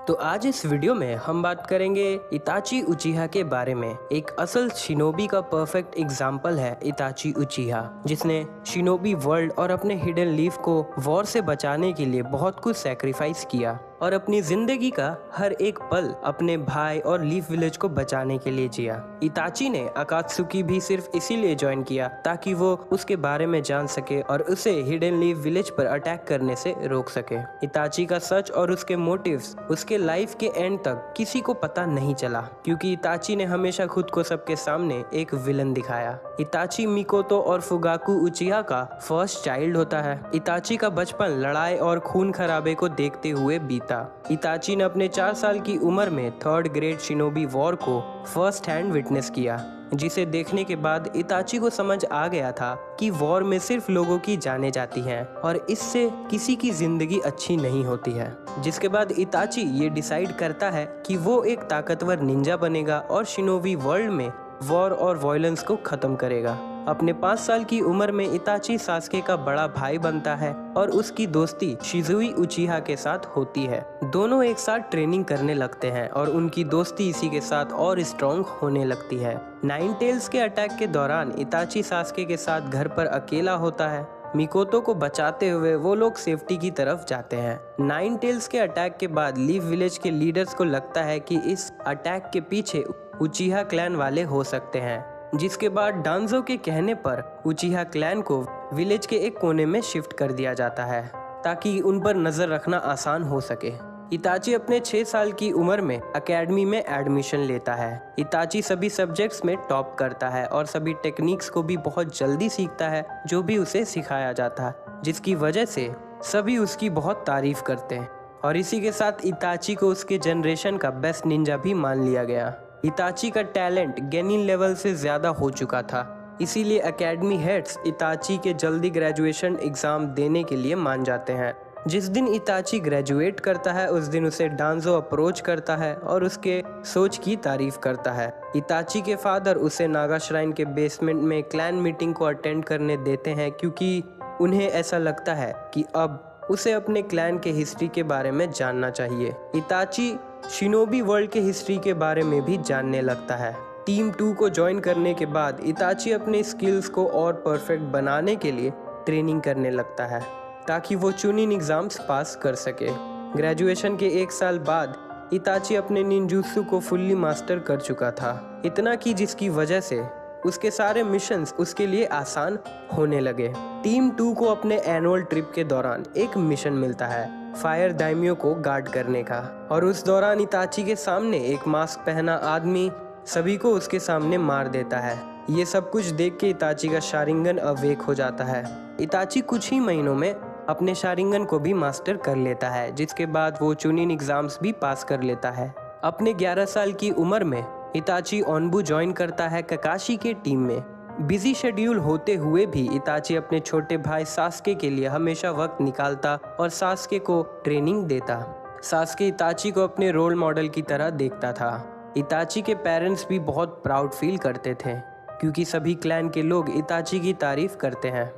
तो आज इस वीडियो में हम बात करेंगे इताची उचिहा के बारे में। एक असल शिनोबी का परफेक्ट एग्जाम्पल है इताची उचिहा, जिसने शिनोबी वर्ल्ड और अपने हिडन लीफ को वॉर से बचाने के लिए बहुत कुछ सैक्रिफाइस किया और अपनी जिंदगी का हर एक पल अपने भाई और लीफ विलेज को बचाने के लिए जिया। इताची ने अकात्सुकी भी सिर्फ इसीलिए ज्वाइन किया ताकि वो उसके बारे में जान सके और उसे हिडन लीफ विलेज पर अटैक करने से रोक सके। इताची का सच और उसके मोटिव्स उसके लाइफ के एंड तक किसी को पता नहीं चला, क्योंकि इताची ने हमेशा खुद को सबके सामने एक विलन दिखाया। इताची मिकोतो और फुगाकू उचिहा का फर्स्ट चाइल्ड होता है। इताची का बचपन लड़ाई और खून खराबे को देखते हुए बीता। इताची ने अपने 4 साल की उम्र में 3rd ग्रेड शिनोबी वॉर को फर्स्ट हैंड विटनेस किया, जिसे देखने के बाद इताची को समझ आ गया था कि वॉर में सिर्फ लोगों की जाने जाती हैं और इससे किसी की जिंदगी अच्छी नहीं होती है। जिसके बाद इताची ये डिसाइड करता है कि वो एक ताकतवर निंजा बनेगा और शिनोबी वर्ल्ड में वॉर और वायलेंस को खत्म करेगा। अपने 5 साल की उम्र में इताची सास्के का बड़ा भाई बनता है और उसकी दोस्ती शिजुई उचिहा के साथ होती है। दोनों एक साथ ट्रेनिंग करने लगते हैं और उनकी दोस्ती इसी के साथ और स्ट्रॉन्ग होने लगती है। 9 टेल्स के अटैक के दौरान इताची सास्के के साथ घर पर अकेला होता है। मिकोतो को बचाते हुए वो लोग सेफ्टी की तरफ जाते हैं। 9 टेल्स के अटैक के बाद लीफ विलेज के लीडर्स को लगता है कि इस अटैक के पीछे उचिहा क्लैन वाले हो सकते हैं, जिसके बाद डांजो के कहने पर उचिहा क्लैन को विलेज के एक कोने में शिफ्ट कर दिया जाता है ताकि उन पर नजर रखना आसान हो सके। इताची अपने 6 साल की उम्र में एकेडमी में एडमिशन लेता है। इताची सभी सब्जेक्ट्स में टॉप करता है और सभी टेक्निक्स को भी बहुत जल्दी सीखता है जो भी उसे सिखाया जाता है, जिसकी वजह से सभी उसकी बहुत तारीफ करते हैं और इसी के साथ इताची को उसके जनरेशन का बेस्ट निंजा भी मान लिया गया। इताची का टैलेंट गेनिन लेवल से ज़्यादा हो चुका था, इसीलिए एकेडमी हेड्स इताची के जल्दी ग्रेजुएशन एग्ज़ाम देने के लिए मान जाते हैं। जिस दिन इताची ग्रेजुएट करता है उस दिन उसे डांजो अप्रोच करता है और उसके सोच की तारीफ करता है। इताची के फादर उसे नागा श्राइन के बेसमेंट में क्लैन मीटिंग को अटेंड करने देते हैं, क्योंकि उन्हें ऐसा लगता है कि अब उसे अपने क्लैन के हिस्ट्री के बारे में जानना चाहिए। इताची शिनोबी वर्ल्ड के हिस्ट्री के बारे में भी जानने लगता है। टीम 2 को ज्वाइन करने के बाद इताची अपने स्किल्स को और परफेक्ट बनाने के लिए ट्रेनिंग करने लगता है ताकि वो चुनिन एग्जाम्स पास कर सके। ग्रेजुएशन के 1 साल बाद इताची अपने निंजुत्सु को फुल्ली मास्टर कर चुका था, इतना कि जिसकी वजह से उसके सारे मिशंस उसके लिए आसान होने लगे। टीम 2 को अपने एनुअल ट्रिप के दौरान एक मिशन मिलता है फायर दाइमियो को गार्ड करने का, और उस दौरान इताची के सामने एक मास्क पहना आदमी सभी को उसके सामने मार देता है। ये सब कुछ देख के इताची का शारिंगन अवेक हो जाता है। इताची कुछ ही महीनों में अपने शारिंगन को भी मास्टर कर लेता है, जिसके बाद वो चुनिन एग्जाम्स भी पास कर लेता है। अपने 11 साल की उम्र में इताची ओनबू ज्वाइन करता है ककाशी के टीम में। बिजी शेड्यूल होते हुए भी इताची अपने छोटे भाई सास्के के लिए हमेशा वक्त निकालता और सास्के को ट्रेनिंग देता। सास्के इताची को अपने रोल मॉडल की तरह देखता था। इताची के पेरेंट्स भी बहुत प्राउड फील करते थे, क्योंकि सभी क्लैन के लोग इताची की तारीफ करते हैं।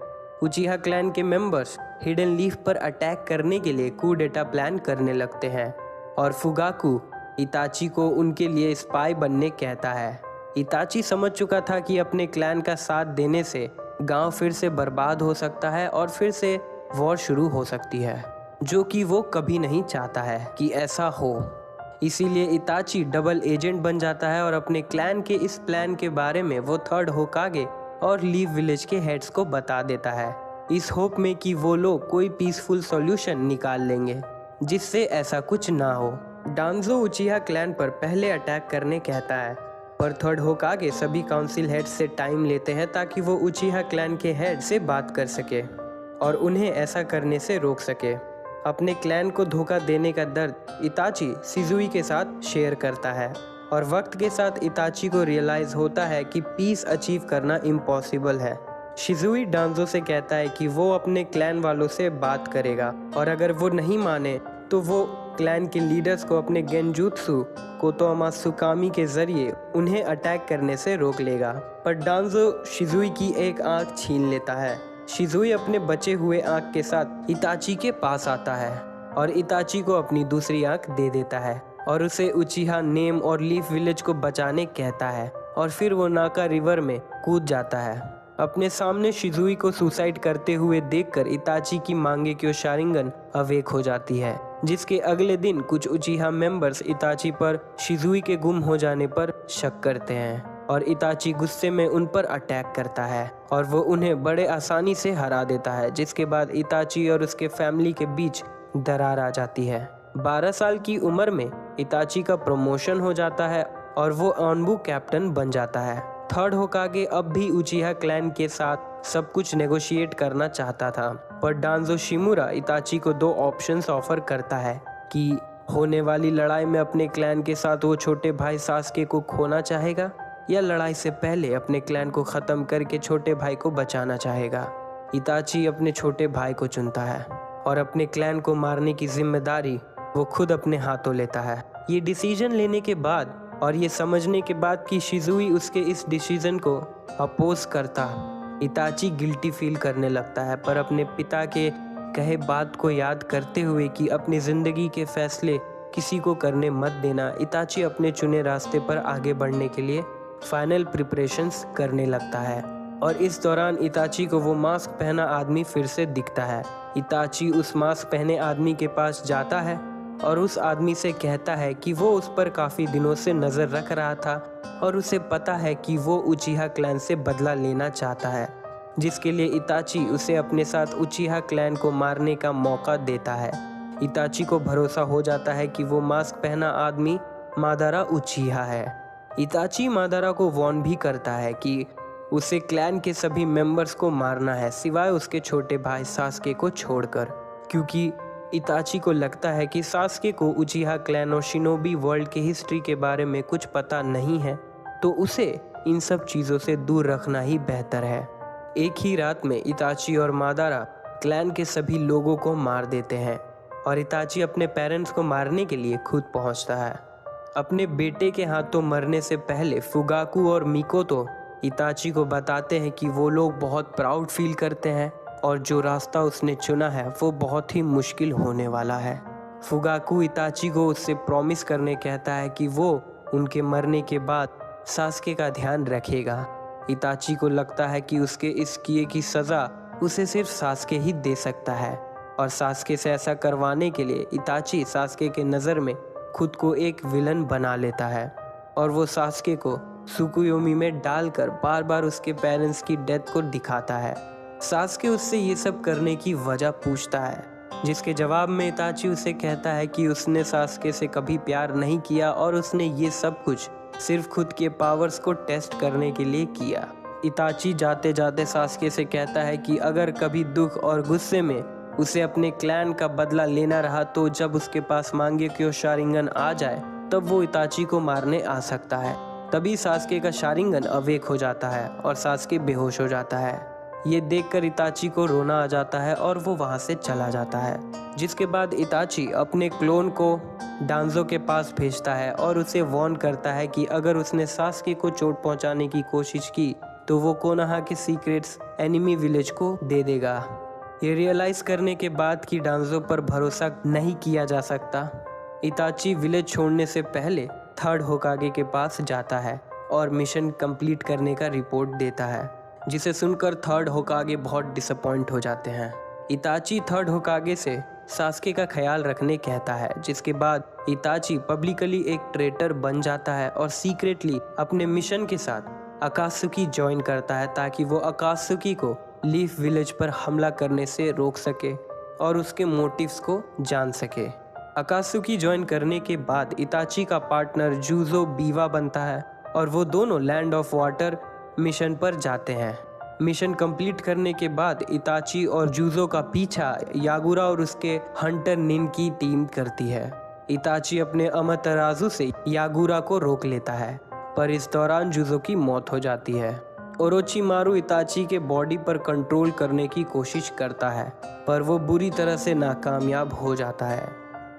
उचिहा क्लैन के मेंबर्स हिडन लीफ पर अटैक करने के लिए कू डेटा प्लान करने लगते हैं और फुगाकू इताची को उनके लिए स्पाई बनने कहता है। इताची समझ चुका था कि अपने क्लैन का साथ देने से गांव फिर से बर्बाद हो सकता है और फिर से वॉर शुरू हो सकती है, जो कि वो कभी नहीं चाहता है कि ऐसा हो। इसीलिए इताची डबल एजेंट बन जाता है और अपने क्लैन के इस प्लान के बारे में वो 3rd होकागे और लीफ विलेज के हेड्स को बता देता है, इस होप में कि वो लोग कोई पीसफुल सॉल्यूशन निकाल लेंगे जिससे ऐसा कुछ ना हो। डांजो उचिहा क्लैन पर पहले अटैक करने कहता है, पर 3rd होकागे सभी काउंसिल हेड से टाइम लेते हैं ताकि वो उचिहा क्लैन के हेड से बात कर सके और उन्हें ऐसा करने से रोक सके। अपने क्लैन को धोखा देने का दर्द इताची शिजुई के साथ शेयर करता है और वक्त के साथ इताची को रियलाइज होता है कि पीस अचीव करना इम्पॉसिबल है। शिजुई डांजो से कहता है कि वो अपने क्लैन वालों से बात करेगा और अगर वो नहीं माने तो वो क्लैन के लीडर्स को अपने गेंजुत्सु कोतोमा सुकामी के जरिए उन्हें अटैक करने से रोक लेगा, पर डांजो शिजुई की एक आंख छीन लेता है। शिजुई अपने बचे हुए आंख के साथ इताची के पास आता है और इताची को अपनी दूसरी आंख दे देता है और उसे उचिहा नेम और लीफ विलेज को बचाने कहता है और फिर वो नाका रिवर में कूद जाता है। अपने सामने शिजुई को सुसाइड करते हुए देखकर इताची की मांगेक्यो शारिंगन अवेक हो जाती है, जिसके अगले दिन कुछ उचिहा मेंबर्स इताची पर शिजुई के गुम हो जाने पर शक करते हैं और इताची गुस्से में उन पर अटैक करता है और वो उन्हें बड़े आसानी से हरा देता है, जिसके बाद इताची और उसके फैमिली के बीच दरार आ जाती है। 12 साल की उम्र में इताची का प्रमोशन हो जाता है और वो ऑनबू कैप्टन बन जाता है। थर्ड होकागे अब भी उचिहा क्लैन के साथ सब कुछ नेगोशिएट करना चाहता था, पर डांजो शिमुरा इताची को 2 ऑप्शंस ऑफर करता है कि होने वाली लड़ाई में अपने क्लैन के साथ वो छोटे भाई सास्के को खोना चाहेगा या लड़ाई से पहले अपने क्लैन को ख़त्म करके छोटे भाई को बचाना चाहेगा। इताची अपने छोटे भाई को चुनता है और अपने क्लैन को मारने की जिम्मेदारी वो खुद अपने हाथों लेता है। ये डिसीजन लेने के बाद और ये समझने के बाद कि शिजुई उसके इस डिसीजन को अपोज करता, इताची गिल्टी फील करने लगता है, पर अपने पिता के कहे बात को याद करते हुए कि अपनी ज़िंदगी के फैसले किसी को करने मत देना, इताची अपने चुने रास्ते पर आगे बढ़ने के लिए फाइनल प्रिपरेशंस करने लगता है। और इस दौरान इताची को वो मास्क पहना आदमी फिर से दिखता है। इताची उस मास्क पहने आदमी के पास जाता है और उस आदमी से कहता है कि वो उस पर काफ़ी दिनों से नज़र रख रहा था और उसे पता है कि वो उचिहा क्लैन से बदला लेना चाहता है, जिसके लिए इताची उसे अपने साथ उचिहा क्लैन को मारने का मौका देता है। इताची को भरोसा हो जाता है कि वो मास्क पहना आदमी मादारा उचिहा है। इताची मादारा को वार्न भी करता है कि उसे क्लैन के सभी मेंबर्स को मारना है सिवाय उसके छोटे भाई सास्के को छोड़कर, क्योंकि इताची को लगता है कि सास्के को उचिहा क्लैन और शिनोबी वर्ल्ड की हिस्ट्री के बारे में कुछ पता नहीं है, तो उसे इन सब चीज़ों से दूर रखना ही बेहतर है। एक ही रात में इताची और मादारा क्लैन के सभी लोगों को मार देते हैं और इताची अपने पेरेंट्स को मारने के लिए खुद पहुंचता है। अपने बेटे के हाथों मरने से पहले फुगाकू और मिकोतो इताची को बताते हैं कि वो लोग बहुत प्राउड फील करते हैं और जो रास्ता उसने चुना है वो बहुत ही मुश्किल होने वाला है। फुगाकू इताची को उससे प्रॉमिस करने कहता है कि वो उनके मरने के बाद सास्के का ध्यान रखेगा। इताची को लगता है कि उसके इस किए की सज़ा उसे सिर्फ सास्के ही दे सकता है और सास्के से ऐसा करवाने के लिए इताची सास्के के नज़र में खुद को एक विलन बना लेता है और वो सास्के को सुकुयोमी में डालकर बार बार उसके पेरेंट्स की डेथ को दिखाता है। सास्के उससे ये सब करने की वजह पूछता है, जिसके जवाब में इताची उसे कहता है कि उसने सास्के से कभी प्यार नहीं किया और उसने ये सब कुछ सिर्फ खुद के पावर्स को टेस्ट करने के लिए किया। इताची जाते जाते सास्के से कहता है कि अगर कभी दुख और गुस्से में उसे अपने क्लैन का बदला लेना रहा तो जब उसके पास मांगेक्यो शारिंगन आ जाए तब वो इताची को मारने आ सकता है। तभी सास्के का शारिंगन अवेक हो जाता है और सास्के बेहोश हो जाता है। ये देखकर इताची को रोना आ जाता है और वो वहाँ से चला जाता है, जिसके बाद इताची अपने क्लोन को डांजो के पास भेजता है और उसे वार्न करता है कि अगर उसने सास्के को चोट पहुँचाने की कोशिश की तो वो कोनोहा के सीक्रेट्स एनिमी विलेज को दे देगा। ये रियलाइज़ करने के बाद कि डांजो पर भरोसा नहीं किया जा सकता, इताची विलेज छोड़ने से पहले थर्ड होकागे के पास जाता है और मिशन कंप्लीट करने का रिपोर्ट देता है, जिसे सुनकर थर्ड होकागे बहुत डिसअपॉइंट हो जाते हैं। इताची थर्ड होकागे से सास्के का ख्याल रखने कहता है, जिसके बाद इताची पब्लिकली एक ट्रेटर बन जाता है और सीक्रेटली अपने मिशन के साथ अकात्सुकी ज्वाइन करता है ताकि वो अकात्सुकी को लीफ विलेज पर हमला करने से रोक सके और उसके मोटिव्स को जान सके। अकात्सुकी ज्वाइन करने के बाद इताची का पार्टनर जूजो बीवा बनता है और वो दोनों लैंड ऑफ वाटर मिशन पर जाते हैं। मिशन कंप्लीट करने के बाद इताची और जूजो का पीछा यागुरा और उसके हंटर निन की टीम करती है। इताची अपने अमतराजु से यागुरा को रोक लेता है, पर इस दौरान जूजो की मौत हो जाती है। ओरोचिमारू इताची के बॉडी पर कंट्रोल करने की कोशिश करता है, पर वो बुरी तरह से नाकामयाब हो जाता है।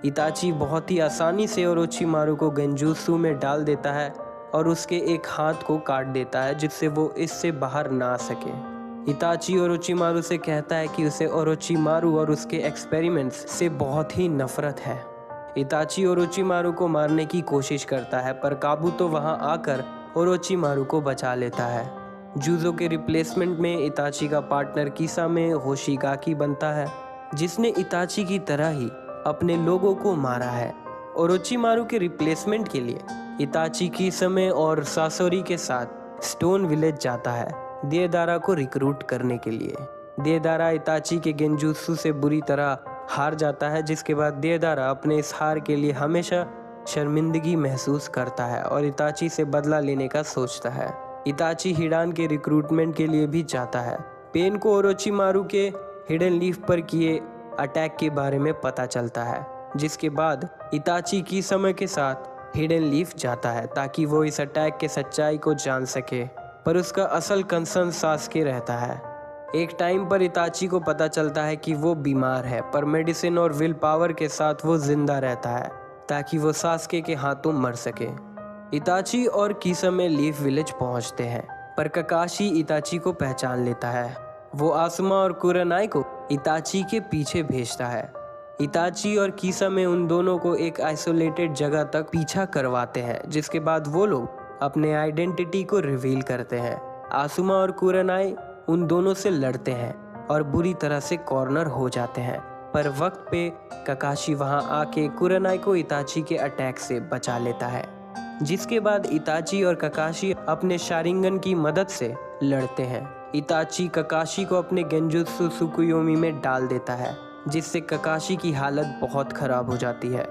इताची बहुत ही आसानी से ओरोचिमारू को गेंजुत्सु में डाल देता है और उसके एक हाथ को काट देता है, जिससे वो इससे बाहर ना आ सके। इताची ओरोचिमारू से कहता है कि उसे ओरोचिमारू और उसके एक्सपेरिमेंट्स से बहुत ही नफरत है। इताची ओरोचिमारू को मारने की कोशिश करता है पर काबुतो वहां आकर ओरोचिमारू को बचा लेता है। जूजो के रिप्लेसमेंट में इताची का पार्टनर किसामे होशिगाकी बनता है, जिसने इताची की तरह ही अपने लोगों को मारा है। ओरोचिमारू के रिप्लेसमेंट के लिए इताची किसामे और सासोरी के साथ स्टोन विलेज जाता है देदारा को रिक्रूट करने के लिए। देदारा इताची के गेंजुत्सु से बुरी तरह हार जाता है, जिसके बाद देदारा अपने इस हार के लिए हमेशा शर्मिंदगी महसूस करता है और इताची से बदला लेने का सोचता है। इताची हिडान के रिक्रूटमेंट के लिए भी जाता है। पेन को ओरोचिमारू के हिडन लीफ पर किए अटैक के बारे में पता चलता है, जिसके बाद इताची किसामे के साथ हिडन लीफ जाता है ताकि वो इस अटैक के सच्चाई को जान सके, पर उसका असल कंसर्न सास्के रहता है। एक टाइम पर इताची को पता चलता है कि वो बीमार है, पर मेडिसिन और विल पावर के साथ वो जिंदा रहता है ताकि वो सास्के के हाथों मर सके। इताची और किसामे लीफ विलेज पहुंचते हैं, पर ककाशी इताची को पहचान लेता है। वो आसुमा और कुरानाई को इताची के पीछे भेजता है। इताची और किसामे उन दोनों को एक आइसोलेटेड जगह तक पीछा करवाते हैं, जिसके बाद वो लोग अपने आइडेंटिटी को रिवील करते हैं। आसुमा और कुरानाई उन दोनों से लड़ते हैं और बुरी तरह से कॉर्नर हो जाते हैं, पर वक्त पे ककाशी वहां आके कुरानाई को इताची के अटैक से बचा लेता है। जिसके बाद इताची और ककाशी अपने शारिंगन की मदद से लड़ते हैं। इताची ककाशी को अपने गेंजुत्सु त्सुकुयोमी में डाल देता है, जिससे ककाशी की हालत बहुत खराब हो जाती है।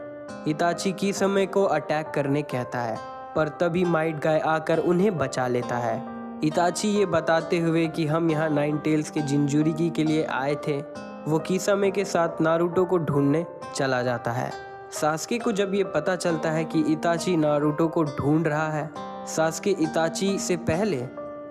इताची किसामे को अटैक करने कहता है, पर तभी माइट गाय आकर उन्हें बचा लेता है। इताची ये बताते हुए कि हम यहाँ नाइन टेल्स के जिंजुरिगी के लिए आए थे, वो किसामे के साथ नारुतो को ढूंढने चला जाता है। सास्के को जब ये पता चलता है कि इताची नारुतो को ढूंढ रहा है, सास्के इताची से पहले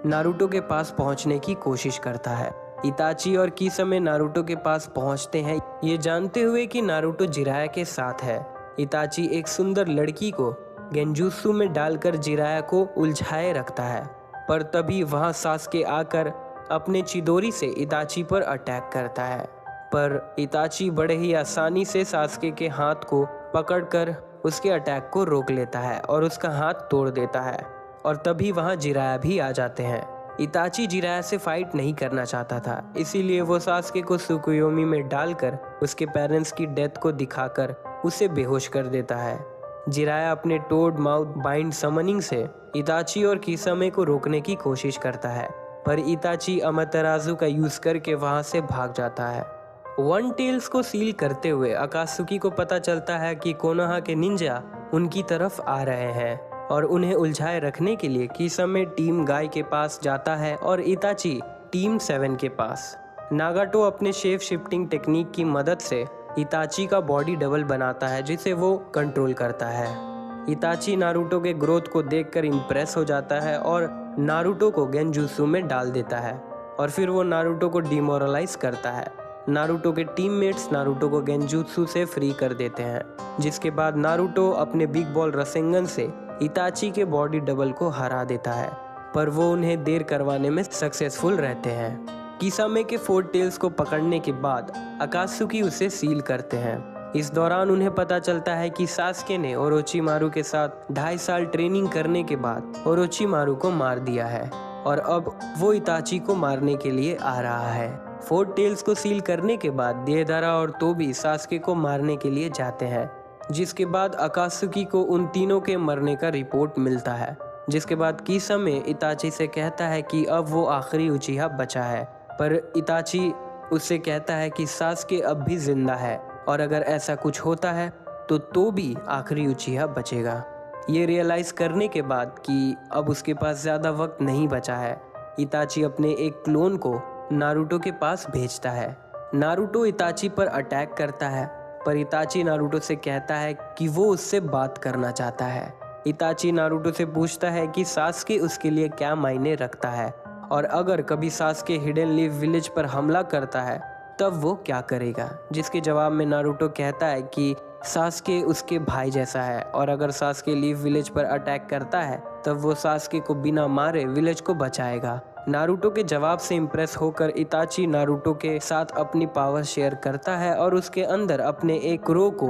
नारुतो के पास पहुंचने की कोशिश करता है। इताची और किसामे नारुतो के पास पहुंचते हैं, ये जानते हुए कि नारुतो जिराया के साथ है। इताची एक सुंदर लड़की को गेंजुत्सु में डालकर जिराया को उलझाए रखता है, पर तभी वहां सास्के आकर अपने चिदोरी से इताची पर अटैक करता है, पर इताची बड़े ही आसानी से सास्के के हाथ को पकड़कर उसके अटैक को रोक लेता है और उसका हाथ तोड़ देता है। और तभी वहां जिराया भी आ जाते हैं। इताची जिराया से फाइट नहीं करना चाहता था, इसीलिए वो सास्के को त्सुकुयोमी में डालकर उसके पेरेंट्स की डेथ को दिखाकर उसे बेहोश कर देता है। जिराया अपने टोड माउथ बाइंड समनिंग से इताची और किसामे को रोकने की कोशिश करता है, पर इताची अमातेराजु का यूज करके वहां से भाग जाता है। वन टेल्स को सील करते हुए अकात्सुकी को पता चलता है कि कोनोहा के निंजा उनकी तरफ आ रहे हैं और उन्हें उलझाए रखने के लिए किसामे टीम गाय के पास जाता है और इताची टीम 7 के पास। नागाटो अपने शेप शिफ्टिंग टेक्निक की मदद से इताची का बॉडी डबल बनाता है, जिसे वो कंट्रोल करता है। इताची नारुतो के ग्रोथ को देखकर इम्प्रेस हो जाता है और नारुतो को गेंजुत्सु में डाल देता है और फिर वो नारुतो को डिमोरलाइज करता है। नारुतो के टीममेट्स नारुतो को गेंजुत्सु से फ्री कर देते हैं, जिसके बाद नारुतो अपने बिग बॉल रसेंगन से इताची के बॉडी डबल को हरा देता है, पर वो उन्हें देर करवाने में सक्सेसफुल रहते हैं। किसामे के 4 टेल्स को पकड़ने के बाद अकात्सुकी उसे सील करते हैं। इस दौरान उन्हें पता चलता है कि सास्के ने ओरोचिमारू के साथ 2.5 साल ट्रेनिंग करने के बाद ओरोचिमारू को मार दिया है और अब वो इताची को मारने के लिए आ रहा है। 4 टेल्स को सील करने के बाद देदारा और तोबी सास्के को मारने के लिए जाते हैं, जिसके बाद अकात्सुकी को उन तीनों के मरने का रिपोर्ट मिलता है। जिसके बाद किसामे इताची से कहता है कि अब वो आखिरी उचिहा बचा है, पर इताची उससे कहता है कि सास्के अब भी जिंदा है और अगर ऐसा कुछ होता है तो तोबी आखिरी उचिहा बचेगा। ये रियलाइज करने के बाद कि अब उसके पास ज़्यादा वक्त नहीं बचा है, इताची अपने एक क्लोन को नारुतो के पास भेजता है। नारुतो इताची पर अटैक करता है, पर इताची नारुतो से कहता है कि वो उससे बात करना चाहता है। इताची नारुतो से पूछता है कि सास्के उसके लिए क्या मायने रखता है और अगर कभी सास्के हिडन लीफ विलेज पर हमला करता है तब वो क्या करेगा, जिसके जवाब में नारुतो कहता है कि सास्के उसके भाई जैसा है और अगर सास्के लीफ विलेज पर अटैक करता है तब वो सास्के को बिना मारे विलेज को बचाएगा, नारुतो के जवाब से इम्प्रेस होकर इताची नारुतो के साथ अपनी पावर शेयर करता है और उसके अंदर अपने एक क्रो को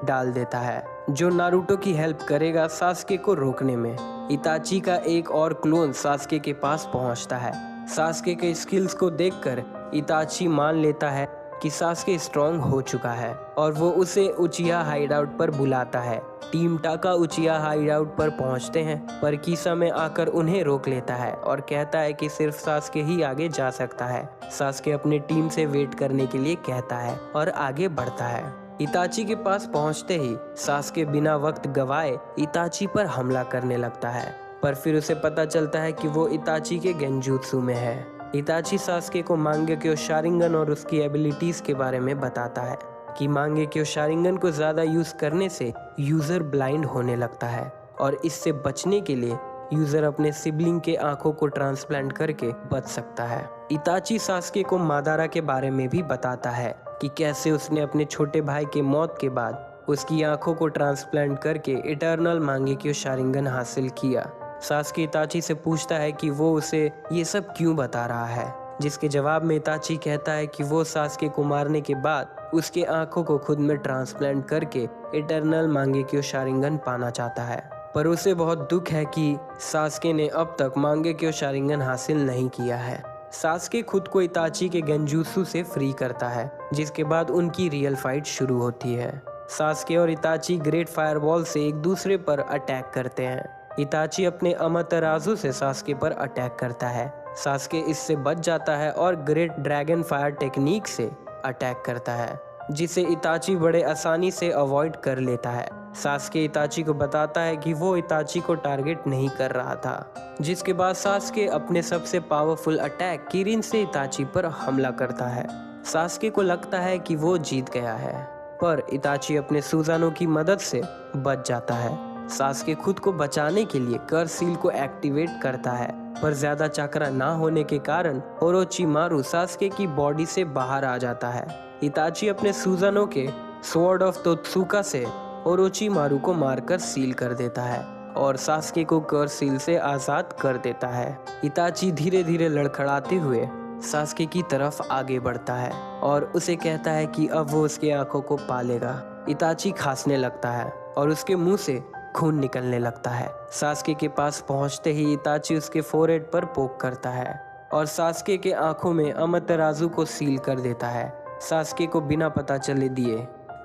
डाल देता है जो नारुतो की हेल्प करेगा सास्के को रोकने में। इताची का एक और क्लोन सास्के के पास पहुंचता है। सास्के के स्किल्स को देखकर इताची मान लेता है कि सास्के स्ट्रॉन्ग हो चुका है और वो उसे उचिहा हाइडआउट पर बुलाता है। टीम टाका उचिहा हाइडआउट पर पहुंचते हैं पर कीसा में आकर उन्हें रोक लेता है और कहता है कि सिर्फ सास्के ही आगे जा सकता है। सास्के अपने टीम से वेट करने के लिए कहता है और आगे बढ़ता है। इताची के पास पहुंचते ही सास्के बिना वक्त गवाए इताची पर हमला करने लगता है पर फिर उसे पता चलता है कि वो इताची के गेंजुत्सु में है। इताची सास्के को मांगेक्यो शारिंगन और उसकी एबिलिटीज के बारे में बताता है कि मांगेक्यो शारिंगन को ज्यादा यूज करने से यूजर ब्लाइंड होने लगता है और इससे बचने के लिए यूजर अपने सिबलिंग के आंखों को ट्रांसप्लांट करके बच सकता है। इताची सास्के को मादारा के बारे में भी बताता है कि कैसे उसने अपने छोटे भाई के मौत के बाद उसकी आंखों को ट्रांसप्लांट करके इटर्नल मांगेक्यो शारिंगन हासिल किया। सास्के इताची से पूछता है कि वो उसे ये सब क्यों बता रहा है, जिसके जवाब में इताची कहता है कि वो सास्के को मारने के बाद उसके आंखों को खुद में ट्रांसप्लांट करके इटर्नल मांगेक्यो शारिंगन पाना चाहता है पर उसे बहुत दुख है कि सास्के ने अब तक मांगेक्यो शारिंगन हासिल नहीं किया है। सास्के खुद को इताची के गेंजुत्सु से फ्री करता है जिसके बाद उनकी रियल फाइट शुरू होती है। सास्के और इताची ग्रेट फायरबॉल से एक दूसरे पर अटैक करते हैं। इताची अपने अमातेराजु से सास्के पर अटैक करता है। सास्के इससे बच जाता है और ग्रेट ड्रैगन फायर टेक्निक से अटैक करता है जिसे इताची बड़े आसानी से अवॉइड कर लेता है। सास्के इताची को बताता है कि वो इताची को टारगेट नहीं कर रहा था, जिसके बाद सास्के अपने सबसे पावरफुल अटैक किरिन से इताची पर हमला करता है। सास्के को लगता है कि वो जीत गया है पर इताची अपने सुजानो की मदद से बच जाता है। सास्के खुद को बचाने के लिए कर्स सील को एक्टिवेट करता है पर ज्यादा चक्रा ना होने के कारण ओरोचिमारू सास्के की बॉडी से बाहर आ जाता है। इताची अपने सुजानो के स्वॉर्ड ऑफ तोत्सुका से ओरोचिमारू को मारकर सील कर देता है और सास्के को कर्स सील से आजाद कर देता है। इताची धीरे धीरे लड़खड़ाते हुए सास्के की तरफ आगे बढ़ता है और उसे कहता है कि अब वो उसकी आंखों को पालेगा। इताची खांसने लगता है और उसके मुंह से खून निकलने लगता है। सास्के के पास पहुंचते ही इताची उसके फोरहेड पर पोक करता है और सास्के के आंखों में अमातेराजु को सील कर देता है सास्के को बिना पता चले दिए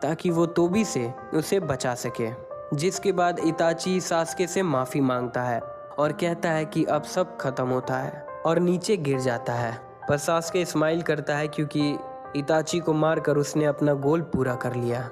ताकि वो तोबी से उसे बचा सके। जिसके बाद इताची सास्के से माफी मांगता है और कहता है कि अब सब खत्म होता है और नीचे गिर जाता है पर सास्के स्माइल करता है क्योंकि इताची को मारकर उसने अपना गोल पूरा कर लिया।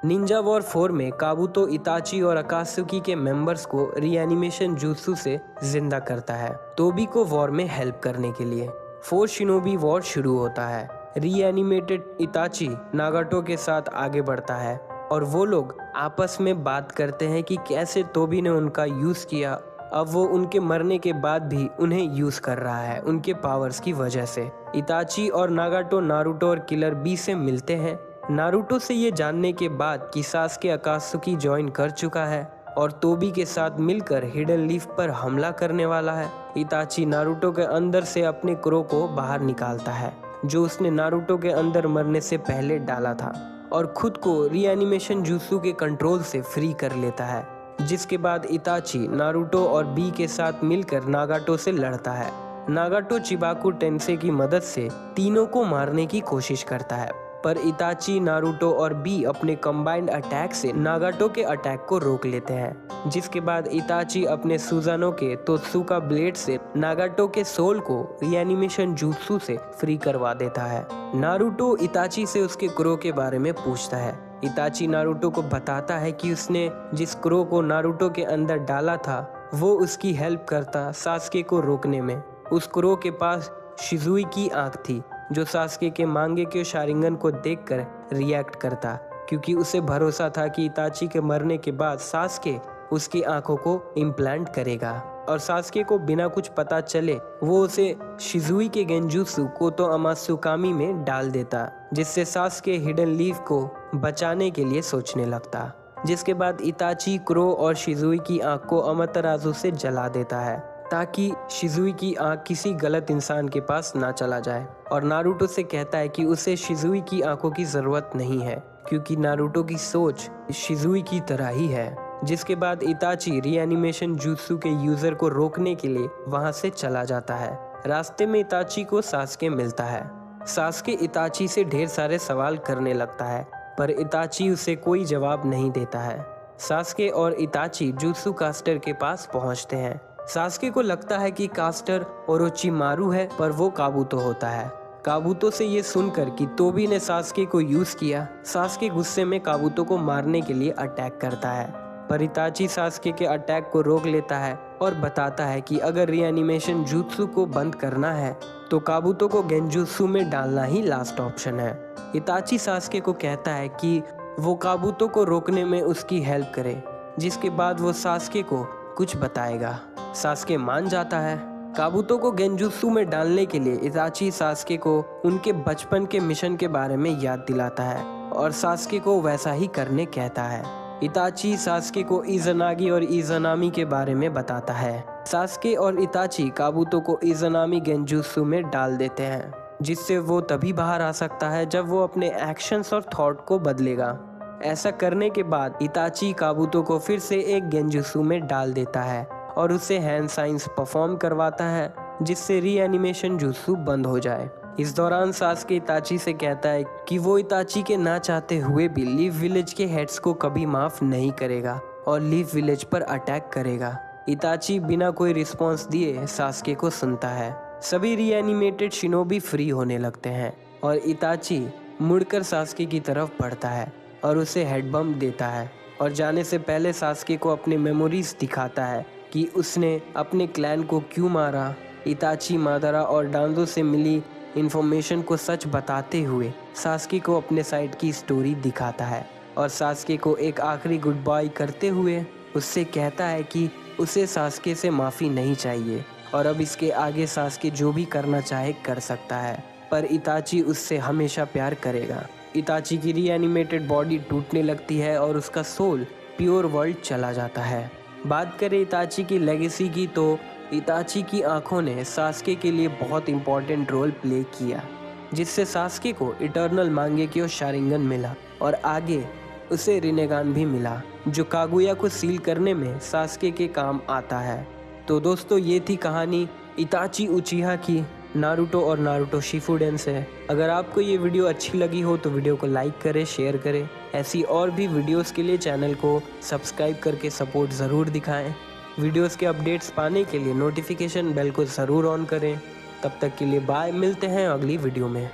निंजा वॉर 4 में काबुतो इताची और अकात्सुकी के मेंबर्स को रीएनिमेशन जुत्सु से जिंदा करता है तोबी को वॉर में हेल्प करने के लिए। 4 शिनोबी वॉर शुरू होता है। रीएनिमेटेड इताची नागाटो के साथ आगे बढ़ता है और वो लोग आपस में बात करते हैं कि कैसे तोबी ने उनका यूज किया। अब वो उनके मरने के बाद भी उन्हें यूज कर रहा है उनके पावर्स की वजह से। इताची और नागाटो नारुतो और किलर बी से मिलते हैं। नारुतो से ये जानने के बाद कि सास्के अकात्सुकी ज्वाइन कर चुका है और तोबी के साथ मिलकर हिडन लीफ पर हमला करने वाला है, इताची नारुतो के अंदर से अपने क्रो को बाहर निकालता है जो उसने नारुतो के अंदर मरने से पहले डाला था और खुद को रीएनिमेशन जुत्सु के कंट्रोल से फ्री कर लेता है। जिसके बाद इताची नारुतो और बी के साथ मिलकर नागाटो से लड़ता है। नागाटो चिबाकू टेंसे की मदद से तीनों को मारने की कोशिश करता है पर इताची नारुतो और बी अपने कंबाइंड अटैक से नागाटो के अटैक को रोक लेते हैं। जिसके बाद इताची अपने सुजानो के तोत्सुका ब्लेड से नागाटो के सोल को रीएनिमेशन जुत्सु से फ्री करवा देता है। नारुतो इताची से उसके क्रो के बारे में पूछता है। इताची नारुतो को बताता है कि उसने जिस क्रो को नारुतो के अंदर डाला था वो उसकी हेल्प करता सास्के को रोकने में। उस क्रो के पास शिजुई की आंख थी जो सास्के के मांगेक्यो शारिंगन को देखकर रिएक्ट करता क्योंकि उसे भरोसा था कि इताची के मरने के बाद सास्के उसकी आंखों को इम्प्लांट करेगा और सास्के को बिना कुछ पता चले वो उसे शिजुई के गेंजुत्सु कोतो अमात्सुकामी में डाल देता जिससे सास्के हिडन लीफ को बचाने के लिए सोचने लगता। जिसके बाद इताची क्रो और शिजुई की आंख को अमातेराजु से जला देता है ताकि शिज़ुई की आंख किसी गलत इंसान के पास ना चला जाए। और नारुतो से कहता है कि उसे शिज़ुई की आंखों की ज़रूरत नहीं है क्योंकि नारुतो की सोच शिज़ुई की तरह ही है। जिसके बाद इताची रीएनिमेशन जुत्सु के यूज़र को रोकने के लिए वहाँ से चला जाता है। रास्ते में इताची को सास्के मिलता है। सास्के इताची से ढेर सारे सवाल करने लगता है पर इताची उसे कोई जवाब नहीं देता है। सास्के और इताची जुत्सु कास्टर के पास पहुंचते हैं। सास्के को लगता है कि कास्टर ओरोचिमारू है पर वो काबुतो होता है। काबुतो से ये सुनकर कि तोबी ने सास्के को यूज किया, सास्के गुस्से में काबुतो को मारने के लिए अटैक करता है पर इताची सास्के के अटैक को रोक लेता है और बताता है कि अगर रीएनिमेशन जुत्सु को बंद करना है तो काबुतो को गेंजुत्सु में डालना ही लास्ट ऑप्शन है। इताची सास्के को कहता है कि वो काबुतो को रोकने में उसकी हेल्प करे, जिसके बाद वो सास्के को कुछ बताएगा। सास्के मान जाता है। काबुतो को गेंजुत्सु में डालने के लिए इताची सास्के को उनके बचपन के मिशन के बारे में याद दिलाता है और सास्के को वैसा ही करने कहता है। इताची सास्के को इज़नागी और इज़नामी के बारे में बताता है। सास्के और इताची काबुतो को इज़नामी गेंजुत्सु में डाल देते हैं, जिससे वो तभी बाहर आ सकता है जब वो अपने एक्शंस और थॉट को बदलेगा। ऐसा करने के बाद इताची काबुतो को फिर से एक गेंजुत्सु में डाल देता है और उसे हैंड साइंस परफॉर्म करवाता है, जिससे रीएनिमेशन जुत्सु बंद हो जाए। इस दौरान सास्के इताची से कहता है कि वो इताची के ना चाहते हुए भी लीफ विलेज के हेड्स को कभी माफ नहीं करेगा और लीफ विलेज पर अटैक करेगा। इताची बिना कोई रिस्पॉन्स दिए सास्के को सुनता है। सभी रीएनिमेटेड शिनोबी फ्री होने लगते हैं और इताची मुड़कर सास्के की तरफ बढ़ता है और उसे हेड बम्प देता है और जाने से पहले सास्के को अपने मेमोरीज दिखाता है कि उसने अपने क्लैन को क्यों मारा। इताची मादारा और डांजो से मिली इन्फॉर्मेशन को सच बताते हुए सास्के को अपने साइड की स्टोरी दिखाता है और सास्के को एक आखिरी गुड बाय करते हुए उससे कहता है कि उसे सास्के से माफ़ी नहीं चाहिए और अब इसके आगे सास्के जो भी करना चाहे कर सकता है, पर इताची उससे हमेशा प्यार करेगा। इताची की रीएनिमेटेड बॉडी टूटने लगती है और उसका सोल प्योर वर्ल्ड चला जाता है। बात करें इताची की लेगेसी की तो इताची की आंखों ने सास्के के लिए बहुत इंपॉर्टेंट रोल प्ले किया, जिससे सास्के को इटर्नल मांगेक्यो शारिंगन मिला और आगे उसे रिनेगान भी मिला, जो कागुया को सील करने में सास्के के काम आता है। तो दोस्तों, ये थी कहानी इताची उचिहा की नारुतो और नारुतो शिपुडेन से। अगर आपको ये वीडियो अच्छी लगी हो तो वीडियो को लाइक करें, शेयर करें। ऐसी और भी वीडियोस के लिए चैनल को सब्सक्राइब करके सपोर्ट ज़रूर दिखाएं। वीडियोस के अपडेट्स पाने के लिए नोटिफिकेशन बेल को ज़रूर ऑन करें। तब तक के लिए बाय, मिलते हैं अगली वीडियो में।